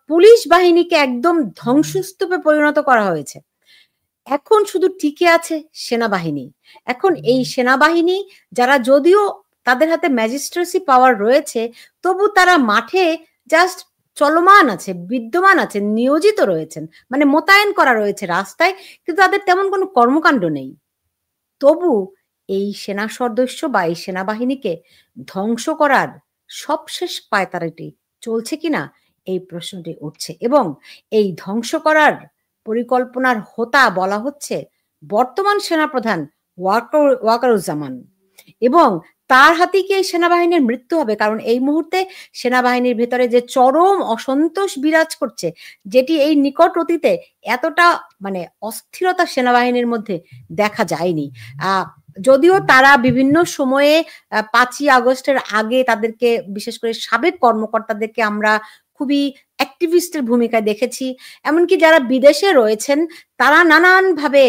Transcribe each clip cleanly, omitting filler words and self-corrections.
Police বাহিনীকে একদম ধ্বংসস্তূপে পরিণত করা হয়েছে। এখন শুধু টিকে আছে সেনাবাহিনী। এখন এই সেনাবাহিনী যারা যদিও তাদের হাতে ম্যাজিস্ট্রেসি পাওয়ার রয়েছে, তবু তারা মাঠে জাস্ট চলমান আছে, বিদ্যমান আছে, নিয়োজিত রয়েছেন। মানে মোতায়েন করা রয়েছে রাস্তায়, কিন্তু তাদের তেমন কোনো কর্মকাণ্ড নেই। তবু এই সেনা সদস্য বা এই সেনাবাহিনীকে ধ্বংস করার সবশেষ পায়তারাটি চলছে কিনা এই প্রশ্নটি উঠছে, এবং এই ধ্বংস করার পরিকল্পনার হোতা বলা হচ্ছে বর্তমান সেনাপ্রধান ওয়াকারুজ্জামান, এবং তার হাতেই কি এই সেনাবাহিনীর মৃত্যু হবে? কারণ এই মুহূর্তে সেনাবাহিনীর ভেতরে যে চরম অসন্তোষ বিরাজ করছে, যেটি এই নিকট অতীতে এতটা মানে অস্থিরতা সেনাবাহিনীর মধ্যে দেখা যায়নি। যদিও তারা বিভিন্ন সময়ে ৫ই আগস্টের আগে তাদেরকে, বিশেষ করে সাবেক কর্মকর্তাদেরকে আমরা খুবই অ্যাক্টিভিস্টের ভূমিকায় দেখেছি। এমনকি যারা বিদেশে রয়েছেন তারা নানানভাবে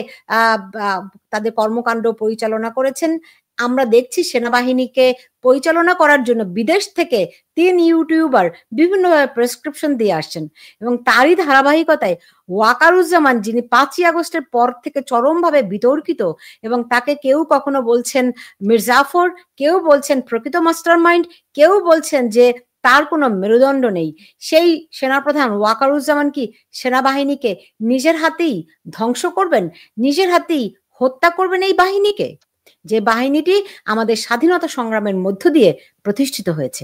তাদের কর্মকাণ্ড পরিচালনা করেছেন। আমরা দেখছি সেনাবাহিনীকে পরিচালনা করার জন্য বিদেশ থেকে ৩ ইউটিউবার বিভিন্নভাবে প্রেসক্রিপশন দিয়ে আসছেন, এবং তারই ধারাবাহিকতায় ওয়াকারুজ্জামান, যিনি ৫ই আগস্টের পর থেকে চরমভাবে বিতর্কিত, এবং তাকে কেউ কখনো বলছেন মির্জাফর, কেউ বলছেন প্রকৃত মাস্টারমাইন্ড, কেউ বলছেন যে তার কোনো মেরুদণ্ড নেই। সেই সেনাপ্রধান ওয়াকারুজ্জামান কি সেনাবাহিনীকে নিজের হাতেই ধ্বংস করবেন, নিজের হাতেই হত্যা করবেন এই বাহিনীকে, যে বাহিনীটি আমাদের স্বাধীনতা সংগ্রামের মধ্য দিয়ে প্রতিষ্ঠিত হয়েছে?